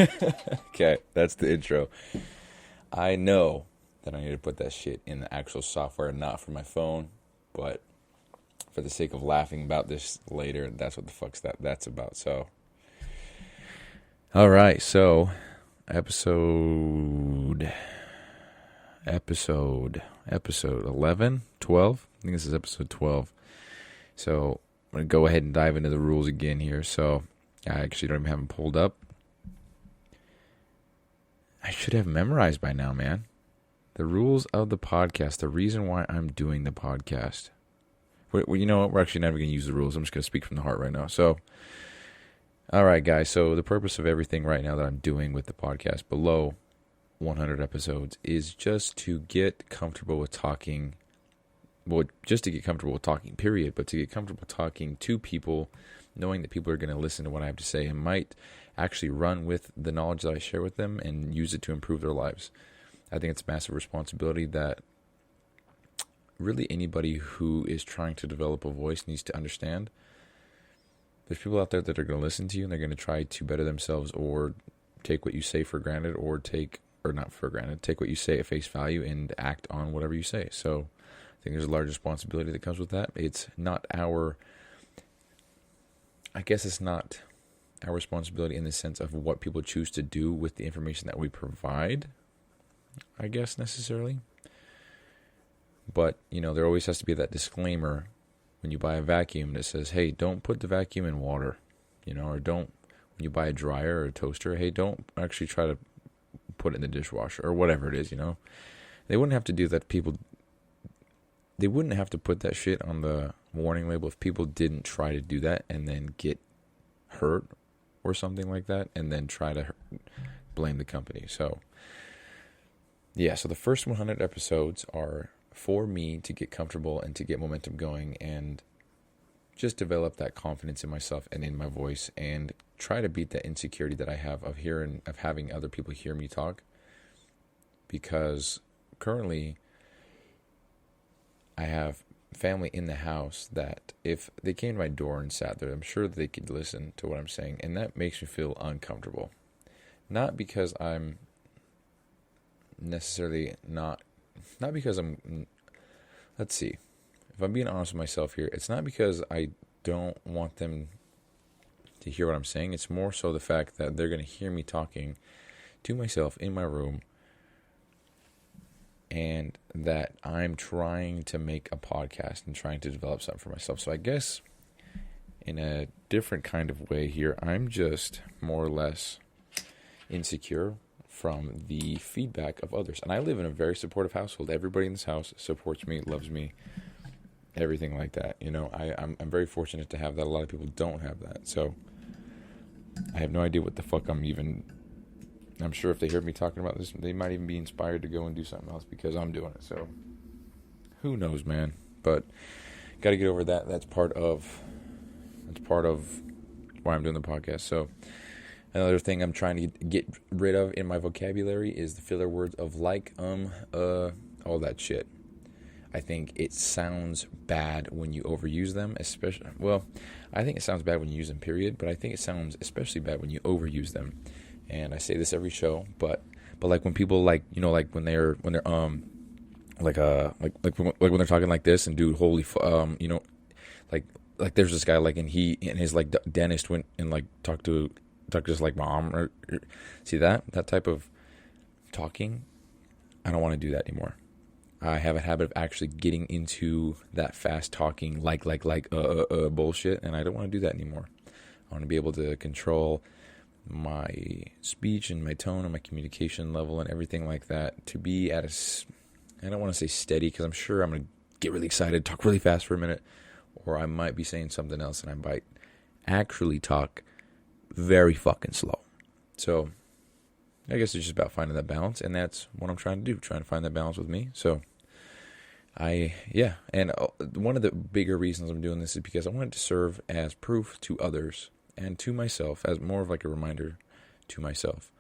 Okay, that's the intro. I know that I need to put that shit in the actual software, not for my phone, but for the sake of laughing about this later, that's what the fuck's that's about. So, all right, so episode episode 11, 12. I think this is episode 12. So, I'm going to go ahead and dive into the rules again here. So, I actually don't even have them pulled up. I should have memorized by now, man. The rules of the podcast, the reason why I'm doing the podcast. Well, you know what? We're actually never going to use the rules. I'm just going to speak from the heart right now. So, all right, guys. So, the purpose of everything right now that I'm doing with the podcast below 100 episodes is just to get comfortable with talking. Well, just to get comfortable with talking, period. But to get comfortable talking to people, knowing that people are going to listen to what I have to say and might actually run with the knowledge that I share with them and use it to improve their lives. I think it's a massive responsibility that really anybody who is trying to develop a voice needs to understand. There's people out there that are going to listen to you and they're going to try to better themselves or take what you say for granted take what you say at face value and act on whatever you say. So I think there's a large responsibility that comes with that. It's not our responsibility in the sense of what people choose to do with the information that we provide, I guess, necessarily. But, there always has to be that disclaimer when you buy a vacuum that says, hey, don't put the vacuum in water, or don't, when you buy a dryer or a toaster, hey, don't actually try to put it in the dishwasher or whatever it is, They wouldn't have to do that. They wouldn't have to put that shit on the warning label if people didn't try to do that and then get hurt or something like that and then try to blame the company. So, yeah, so the first 100 episodes are for me to get comfortable and to get momentum going and just develop that confidence in myself and in my voice and try to beat that insecurity that I have of having other people hear me talk. Because currently I have family in the house that if they came to my door and sat there, I'm sure they could listen to what I'm saying, and that makes me feel uncomfortable. Not because I'm necessarily not because I'm, let's see, if I'm being honest with myself here, it's not because I don't want them to hear what I'm saying. It's more so the fact that they're going to hear me talking to myself in my room and that I'm trying to make a podcast and trying to develop something for myself. So I guess in a different kind of way here, I'm just more or less insecure from the feedback of others. And I live in a very supportive household. Everybody in this house supports me, loves me, everything like that. I'm very fortunate to have that. A lot of people don't have that. So I have no idea what the fuck I'm sure if they hear me talking about this, they might even be inspired to go and do something else because I'm doing it. So who knows, man? But got to get over that. That's part of why I'm doing the podcast. So another thing I'm trying to get rid of in my vocabulary is the filler words of like, all that shit. I think it sounds bad when you overuse them, I think it sounds bad when you use them, period, but I think it sounds especially bad when you overuse them. And I say this every show, but like when people like when they're when they're talking like this and do like there's this guy and his dentist went and talked to just like mom or see that type of talking. I don't want to do that anymore. I have a habit of actually getting into that fast talking bullshit, and I don't want to do that anymore. I want to be able to control my speech and my tone and my communication level and everything like that to be at I don't want to say steady because I'm sure I'm going to get really excited, talk really fast for a minute, or I might be saying something else and I might actually talk very fucking slow. So I guess it's just about finding that balance, and that's what I'm trying to do, trying to find that balance with me. So and one of the bigger reasons I'm doing this is because I want it to serve as proof to others and to myself, as more of a reminder to myself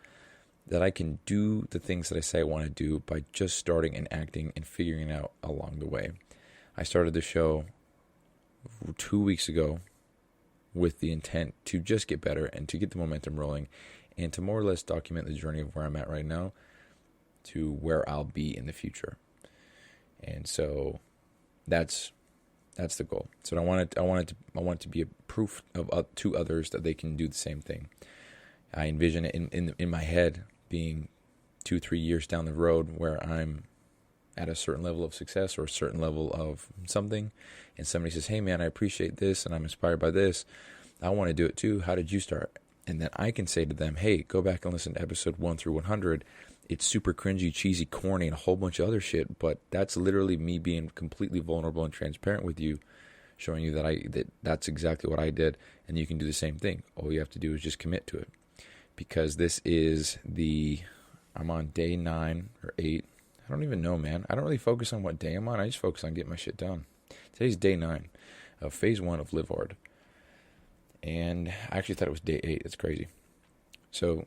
that I can do the things that I say I want to do by just starting and acting and figuring it out along the way. I started the show 2 weeks ago with the intent to just get better and to get the momentum rolling and to more or less document the journey of where I'm at right now to where I'll be in the future. And so that's the goal. So I want it to be a proof to others that they can do the same thing. I envision it in my head being 2-3 years down the road where I'm at a certain level of success or a certain level of something, and somebody says, "Hey man, I appreciate this and I'm inspired by this. I want to do it too. How did you start?" And then I can say to them, "Hey, go back and listen to episode 1 through 100. It's super cringy, cheesy, corny, and a whole bunch of other shit, but that's literally me being completely vulnerable and transparent with you, showing you that's exactly what I did, and you can do the same thing. All you have to do is just commit to it." Because this is I'm on day 9 or 8. I don't even know, man. I don't really focus on what day I'm on. I just focus on getting my shit done. Today's day 9 of phase 1 of Live Hard. And I actually thought it was day 8. That's crazy. So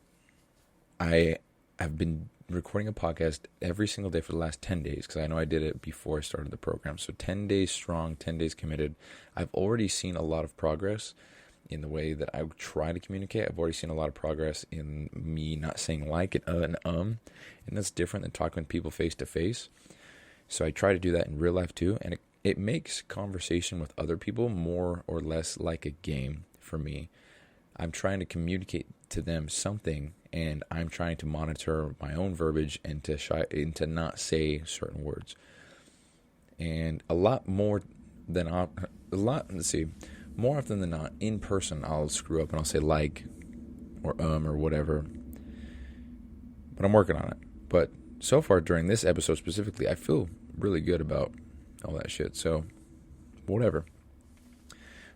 I have been recording a podcast every single day for the last 10 days because I know I did it before I started the program. So 10 days strong, 10 days committed. I've already seen a lot of progress in the way that I try to communicate. I've already seen a lot of progress in me not saying like and that's different than talking with people face to face. So I try to do that in real life too, and it makes conversation with other people more or less like a game for me. I'm trying to communicate to them something, and I'm trying to monitor my own verbiage and to not say certain words. And more often than not, in person, I'll screw up and I'll say like or whatever. But I'm working on it. But so far during this episode specifically, I feel really good about all that shit. So, whatever.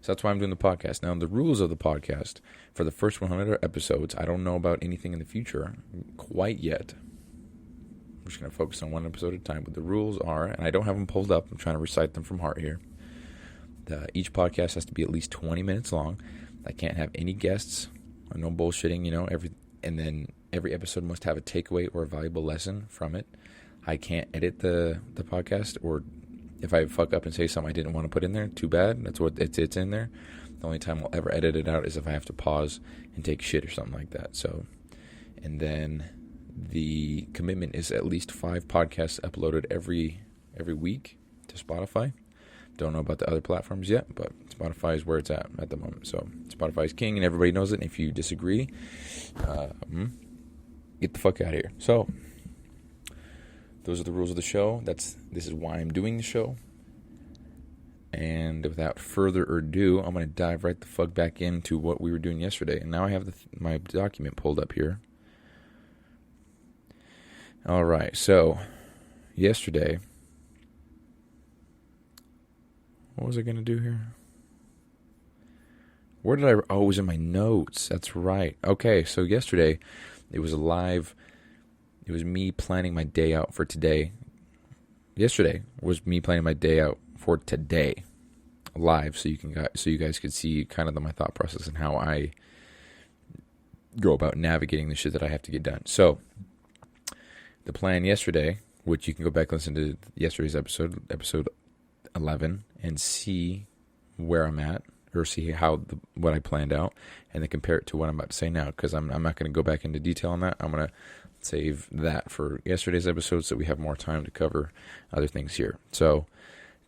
So that's why I'm doing the podcast. Now, the rules of the podcast for the first 100 episodes, I don't know about anything in the future quite yet. I'm just going to focus on one episode at a time. But the rules are, and I don't have them pulled up. I'm trying to recite them from heart here. Each podcast has to be at least 20 minutes long. I can't have any guests. No bullshitting, and then every episode must have a takeaway or a valuable lesson from it. I can't edit the podcast, or if I fuck up and say something I didn't want to put in there, too bad. That's what it's in there. The only time I'll ever edit it out is if I have to pause and take shit or something like that. So, and then the commitment is at least 5 podcasts uploaded every week to Spotify. Don't know about the other platforms yet, but Spotify is where it's at the moment. So Spotify is king, and everybody knows it. And if you disagree, get the fuck out of here. So those are the rules of the show. This is why I'm doing the show. And without further ado, I'm going to dive right the fuck back into what we were doing yesterday. And now I have my document pulled up here. All right. So yesterday, what was I going to do here? Where did it was in my notes. That's right. Okay, so yesterday, it was me planning my day out for today. Yesterday was me planning my day out for today, live, so you guys could see kind of my thought process and how I go about navigating the shit that I have to get done. So, the plan yesterday, which you can go back and listen to yesterday's episode 11, and see where I'm at, or see what I planned out, and then compare it to what I'm about to say now, because I'm not going to go back into detail on that. I'm going to save that for yesterday's episode so we have more time to cover other things here. So,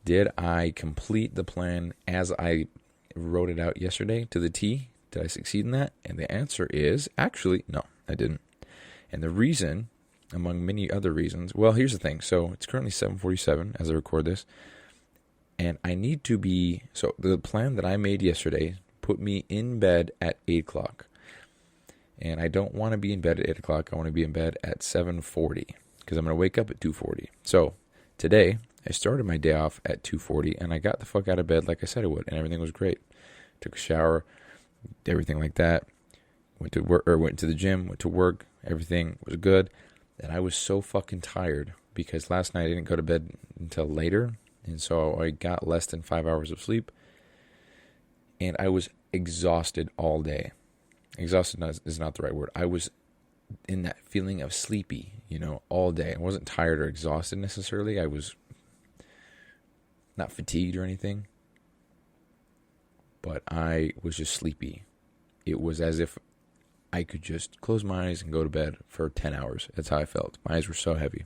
did I complete the plan as I wrote it out yesterday to the T? Did I succeed in that? And the answer is, actually, no, I didn't. And the reason, among many other reasons, well, here's the thing. So, it's currently 7:47 as I record this. And I need to be, so the plan that I made yesterday put me in bed at 8 o'clock. And I don't want to be in bed at 8 o'clock. I want to be in bed at 7:40 because I'm going to wake up at 2:40. So today, I started my day off at 2:40 and I got the fuck out of bed like I said I would. And everything was great. Took a shower, everything like that. Went to work, or went to the gym, went to work. Everything was good. And I was so fucking tired because last night I didn't go to bed until later. And so I got less than 5 hours of sleep. And I was exhausted all day. Exhausted is not the right word. I was in that feeling of sleepy, all day. I wasn't tired or exhausted necessarily. I was not fatigued or anything. But I was just sleepy. It was as if I could just close my eyes and go to bed for 10 hours. That's how I felt. My eyes were so heavy.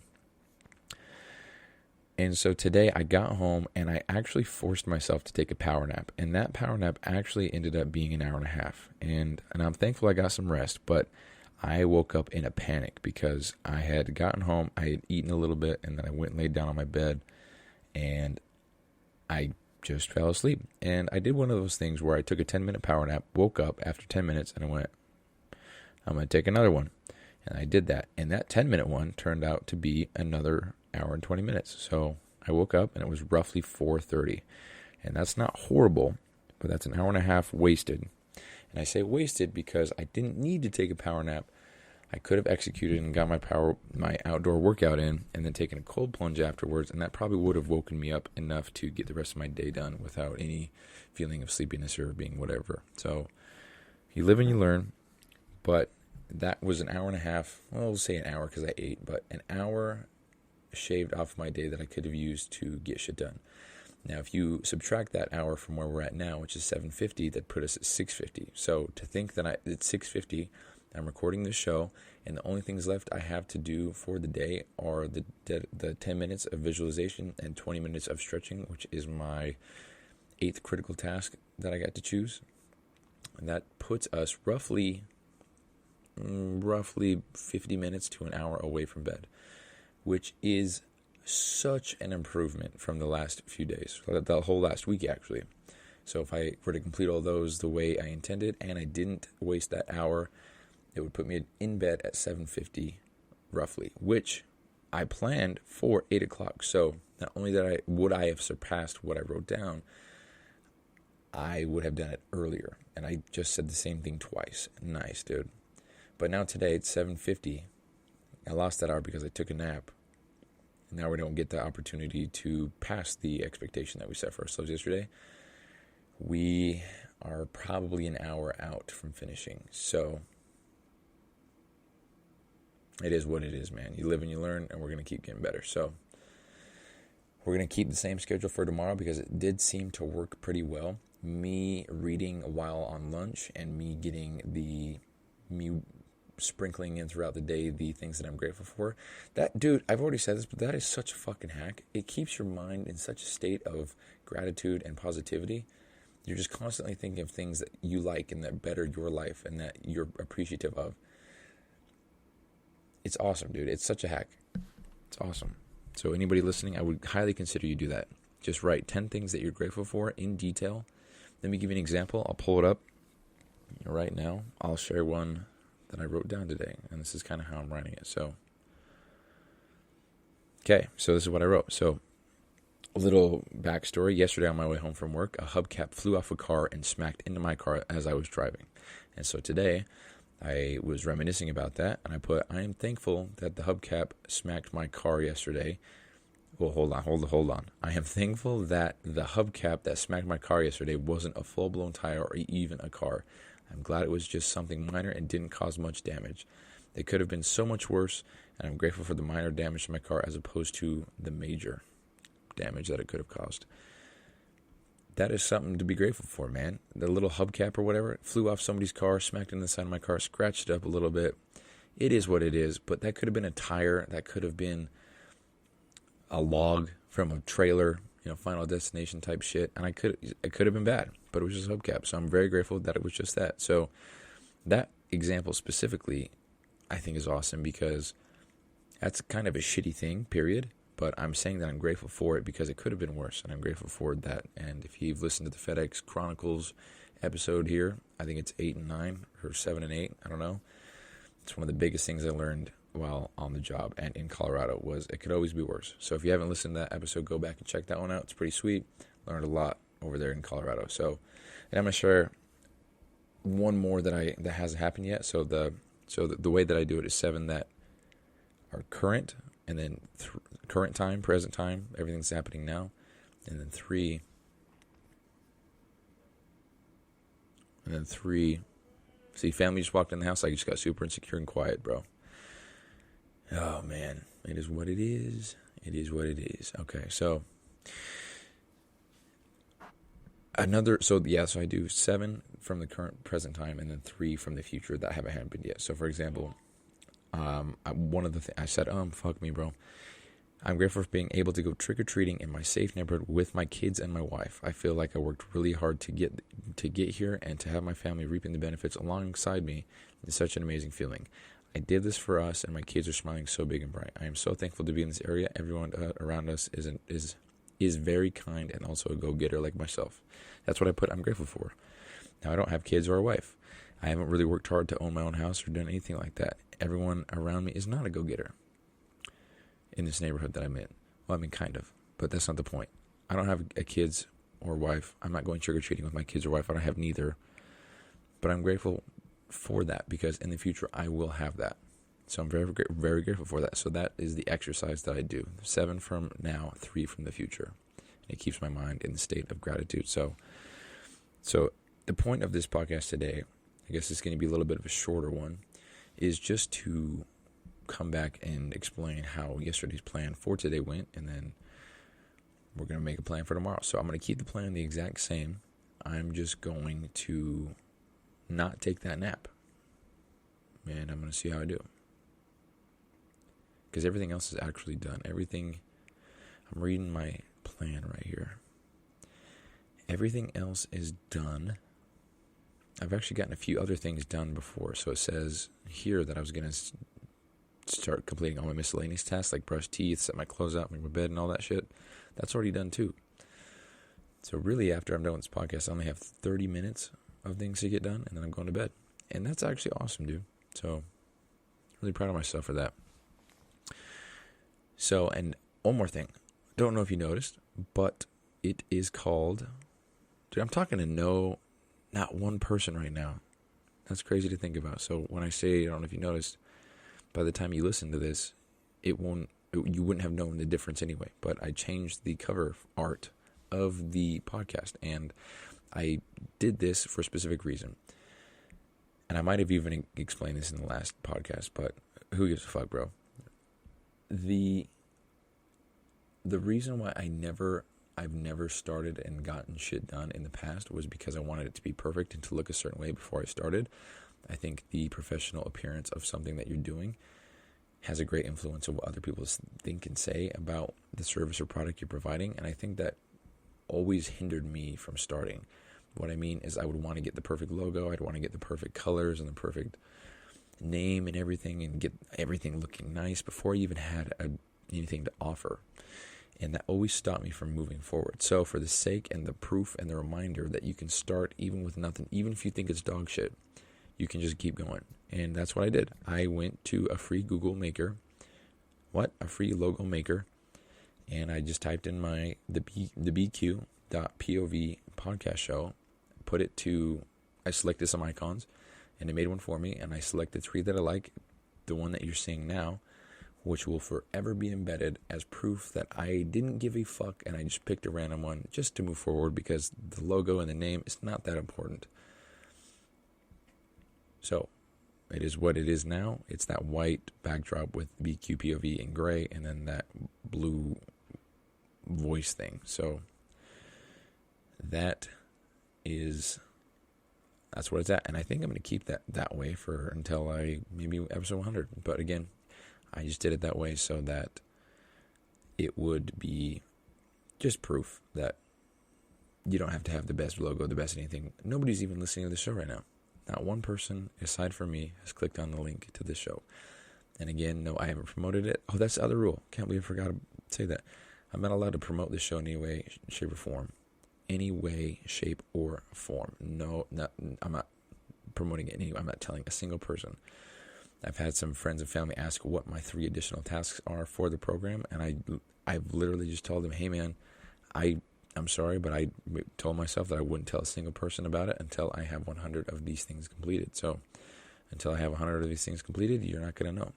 And so today I got home and I actually forced myself to take a power nap. And that power nap actually ended up being an hour and a half. And I'm thankful I got some rest, but I woke up in a panic because I had gotten home, I had eaten a little bit, and then I went and laid down on my bed and I just fell asleep. And I did one of those things where I took a 10-minute power nap, woke up after 10 minutes, and I went, I'm going to take another one. And I did that. And that 10-minute one turned out to be another hour and 20 minutes. So I woke up and it was roughly 4:30. And that's not horrible, but that's an hour and a half wasted. And I say wasted because I didn't need to take a power nap. I could have executed and got my outdoor workout in and then taken a cold plunge afterwards, and that probably would have woken me up enough to get the rest of my day done without any feeling of sleepiness or being whatever. So you live and you learn, but that was an hour and a half. Well, we'll say an hour because I ate, but an hour shaved off my day that I could have used to get shit done. Now, if you subtract that hour from where we're at now, which is 7:50, that put us at 6:50. So to think that at 6:50, I'm recording this show, and the only things left I have to do for the day are the 10 minutes of visualization and 20 minutes of stretching, which is my 8th critical task that I got to choose. And that puts us roughly 50 minutes to an hour away from bed, which is such an improvement from the last few days, the whole last week actually. So if I were to complete all those the way I intended and I didn't waste that hour, it would put me in bed at 7:50 roughly, which I planned for 8 o'clock. So not only would I have surpassed what I wrote down, I would have done it earlier. And I just said the same thing twice. Nice, dude. But now today it's 7:50. I lost that hour because I took a nap. And now we don't get the opportunity to pass the expectation that we set for ourselves yesterday. We are probably an hour out from finishing. So it is what it is, man. You live and you learn, and we're going to keep getting better. So we're going to keep the same schedule for tomorrow because it did seem to work pretty well. Me reading while on lunch and me sprinkling in throughout the day the things that I'm grateful for. That, dude, I've already said this, but that is such a fucking hack. It keeps your mind in such a state of gratitude and positivity. You're just constantly thinking of things that you like and that better your life and that you're appreciative of. It's awesome, dude. It's such a hack. It's awesome. So anybody listening, I would highly consider you do that. Just write 10 things that you're grateful for in detail. Let me give you an example. I'll pull it up right now. I'll share one that I wrote down today, and this is kind of how I'm writing it. So, okay, so this is what I wrote. So, a little backstory. Yesterday on my way home from work, a hubcap flew off a car and smacked into my car as I was driving. And so today, I was reminiscing about that, and I am thankful that the hubcap smacked my car yesterday. Well, hold on. I am thankful that the hubcap that smacked my car yesterday wasn't a full-blown tire or even a car. I'm glad it was just something minor and didn't cause much damage. It could have been so much worse, and I'm grateful for the minor damage to my car as opposed to the major damage that it could have caused. That is something to be grateful for, man. The little hubcap or whatever flew off somebody's car, smacked into the side of my car, scratched it up a little bit. It is what it is, but that could have been a tire. That could have been a log from a trailer, Final Destination type shit. And it could have been bad, but it was just a hubcap. So I'm very grateful that it was just that. So that example specifically, I think is awesome because that's kind of a shitty thing, period. But I'm saying that I'm grateful for it because it could have been worse, and I'm grateful for that. And if you've listened to the FedEx Chronicles episode here, I think it's 8 and 9, or 7 and 8, I don't know. It's one of the biggest things I learned while on the job and in Colorado was it could always be worse. So if you haven't listened to that episode, go back and check that one out. It's pretty sweet. Learned a lot over there in Colorado. So, and I'm going to share one more that hasn't happened yet. So the way that I do it is 7 that are current, and then current time, present time, everything's happening now, and then 3. See, family just walked in the house. I just got super insecure and quiet, bro. Oh, man. It is what it is. It is what it is. Okay, so So I do 7 from the current present time and then 3 from the future that haven't happened yet. So for example, one of the things I said, fuck me, bro. I'm grateful for being able to go trick-or-treating in my safe neighborhood with my kids and my wife. I feel like I worked really hard to get here, and to have my family reaping the benefits alongside me is such an amazing feeling. I did this for us, and my kids are smiling so big and bright. I am so thankful to be in this area. Everyone around us is very kind and also a go-getter like myself. That's what I put I'm grateful for. Now, I don't have kids or a wife. I haven't really worked hard to own my own house or done anything like that. Everyone around me is not a go-getter in this neighborhood that I'm in. Well, I mean, kind of, but that's not the point. I don't have a kids or wife. I'm not going trick-or-treating with my kids or wife. I don't have neither. But I'm grateful for that because in the future I will have that. So I'm very, very grateful for that. So that is the exercise that I do. 7 from now, 3 from the future. And it keeps my mind in the state of gratitude. So the point of this podcast today, I guess it's going to be a little bit of a shorter one, is just to come back and explain how yesterday's plan for today went, and then we're going to make a plan for tomorrow. So I'm going to keep the plan the exact same. I'm just going to not take that nap, and I'm going to see how I do. Because everything else is actually done. Everything, I'm reading my plan right here. Everything else is done. I've actually gotten a few other things done before. So it says here that I was going to start completing all my miscellaneous tasks, like brush teeth, set my clothes out, make my bed, and all that shit. That's already done too. So really, after I'm done with this podcast, I only have 30 minutes of things to get done, and then I'm going to bed. And that's actually awesome, dude. So really proud of myself for that. So, and one more thing. Don't know if you noticed, but it is called... Dude, I'm talking to not one person right now. That's crazy to think about. So when I say, I don't know if you noticed, by the time you listen to this, you wouldn't have known the difference anyway. But I changed the cover art of the podcast, and I did this for a specific reason. And I might have even explained this in the last podcast, but who gives a fuck, bro? The reason why I've never started and gotten shit done in the past was because I wanted it to be perfect and to look a certain way before I started. I think the professional appearance of something that you're doing has a great influence on what other people think and say about the service or product you're providing, and I think that always hindered me from starting. What I mean is I would want to get the perfect logo, I'd want to get the perfect colors and the perfect name and everything, and get everything looking nice before I even had anything to offer. And that always stopped me from moving forward. So for the sake and the proof and the reminder that you can start even with nothing, even if you think it's dog shit, you can just keep going. And that's what I did. I went to a free Google maker. A free logo maker. And I just typed in the BQ.POV podcast show. I selected some icons, and it made one for me. And I selected 3 that I like. The one that you're seeing now, which will forever be embedded as proof that I didn't give a fuck and I just picked a random one just to move forward, because the logo and the name is not that important. So it is what it is now. It's that white backdrop with BQPOV in gray and then that blue voice thing. So that's what it's at. And I think I'm going to keep that way until maybe episode 100. But again, I just did it that way so that it would be just proof that you don't have to have the best logo, the best anything. Nobody's even listening to the show right now. Not one person, aside from me, has clicked on the link to this show. And again, no, I haven't promoted it. Oh, that's the other rule. Can't believe I forgot to say that. I'm not allowed to promote this show in any way, shape, or form. Any way, shape, or form. No, I'm not promoting it anyway. I'm not telling a single person. I've had some friends and family ask what my 3 additional tasks are for the program, and I've literally just told them, hey man, I'm sorry, but I told myself that I wouldn't tell a single person about it until I have 100 of these things completed. So until I have 100 of these things completed, you're not going to know.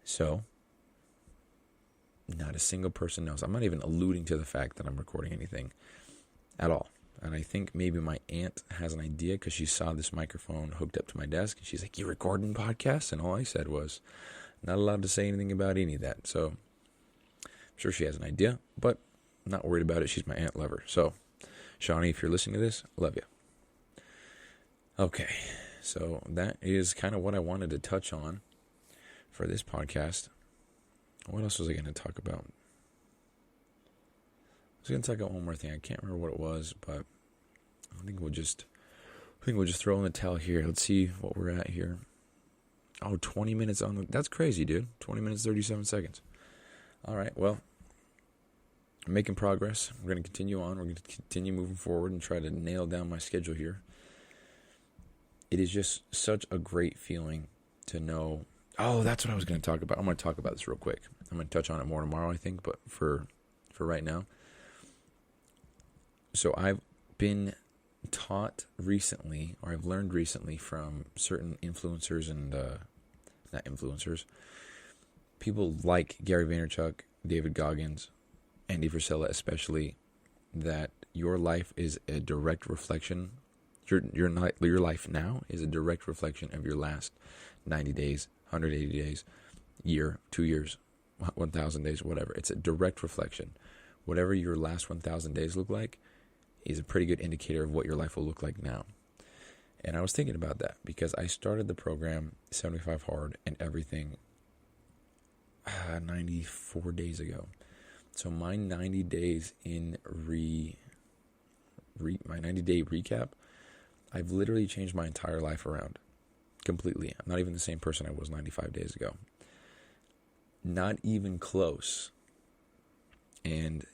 So not a single person knows. I'm not even alluding to the fact that I'm recording anything at all. And I think maybe my aunt has an idea because she saw this microphone hooked up to my desk. And she's like, you recording podcasts? And all I said was, not allowed to say anything about any of that. So I'm sure she has an idea. But not worried about it. She's my aunt lover. So, Shawnee, if you're listening to this, I love you. Okay, so that is kind of what I wanted to touch on for this podcast. What else was I going to talk about? I was going to talk about one more thing. I can't remember what it was, but I think we'll just throw in the towel here. Let's see what we're at here. Oh, 20 minutes on. That's crazy, dude. 20 minutes, 37 seconds. All right, well, I'm making progress. We're going to continue on. We're going to continue moving forward and try to nail down my schedule here. It is just such a great feeling to know. Oh, that's what I was going to talk about. I'm going to talk about this real quick. I'm going to touch on it more tomorrow, I think, but for right now. So I've been taught recently, or I've learned recently from certain influencers and, not influencers, people like Gary Vaynerchuk, David Goggins, Andy Frisella especially, that your life is a direct reflection. Your life now is a direct reflection of your last 90 days, 180 days, year, 2 years, 1,000 days, whatever. It's a direct reflection. Whatever your last 1,000 days look like is a pretty good indicator of what your life will look like now. And I was thinking about that because I started the program 75 Hard and everything 94 days ago. So my 90 days in my 90-day recap, I've literally changed my entire life around completely. I'm not even the same person I was 95 days ago. Not even close. And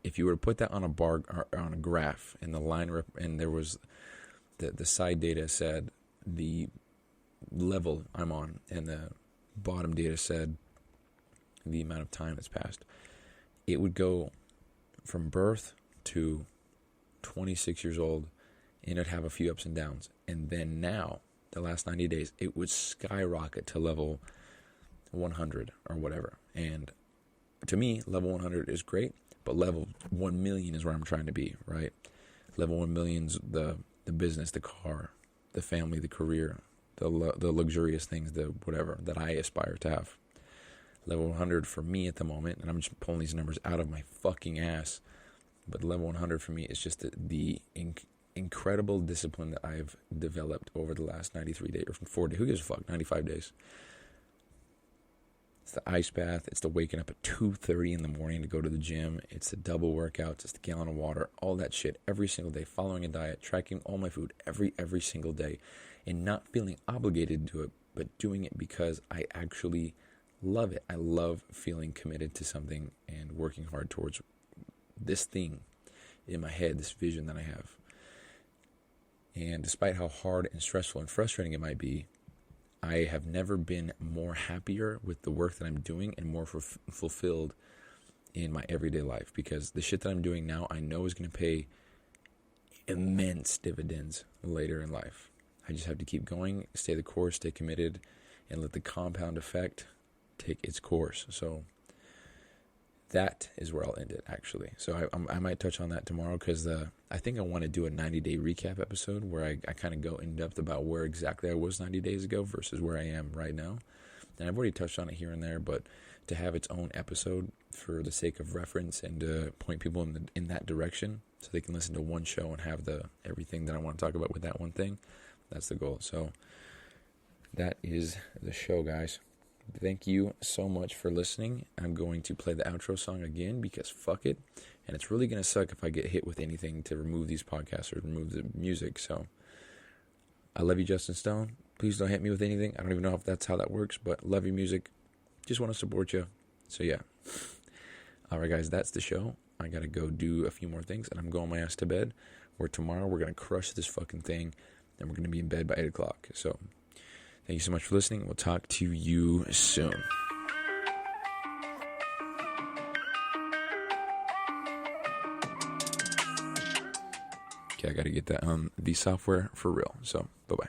if you were to put that on a bar or on a graph, and the line and there was the side data said the level I'm on, and the bottom data said the amount of time that's passed, it would go from birth to 26 years old, and it'd have a few ups and downs. And then now, the last 90 days, it would skyrocket to level 100 or whatever. And to me, level 100 is great, but level 1 million is where I'm trying to be, right? Level 1 million's the business, the car, the family, the career, the luxurious things, the whatever that I aspire to have. Level 100 for me at the moment, and I'm just pulling these numbers out of my fucking ass, but level 100 for me is just the incredible discipline that I've developed over the last 93 days, or 4 days, who gives a fuck, 95 days. It's the ice bath, it's the waking up at 2:30 in the morning to go to the gym, it's the double workouts, it's the gallon of water, all that shit, every single day, following a diet, tracking all my food every single day, and not feeling obligated to do it, but doing it because I actually love it. I love feeling committed to something and working hard towards this thing in my head, this vision that I have. And despite how hard and stressful and frustrating it might be, I have never been more happier with the work that I'm doing and more fulfilled in my everyday life, because the shit that I'm doing now I know is going to pay immense dividends later in life. I just have to keep going, stay the course, stay committed, and let the compound effect take its course. So that is where I'll end it, actually. So I might touch on that tomorrow, because I think I want to do a 90-day recap episode where I kind of go in depth about where exactly I was 90 days ago versus where I am right now. And I've already touched on it here and there, but to have its own episode for the sake of reference and to point people in that direction so they can listen to one show and have everything that I want to talk about with that one thing, that's the goal. So that is the show, guys. Thank you so much for listening. I'm going to play the outro song again because fuck it. And it's really going to suck if I get hit with anything to remove these podcasts or remove the music. So I love you, Justin Stone. Please don't hit me with anything. I don't even know if that's how that works, but love your music. Just want to support you. So yeah. All right, guys, that's the show. I got to go do a few more things, and I'm going my ass to bed, where tomorrow we're going to crush this fucking thing, and we're going to be in bed by 8 o'clock. So thank you so much for listening. We'll talk to you soon. Okay, I got to get that the software for real. So, bye-bye.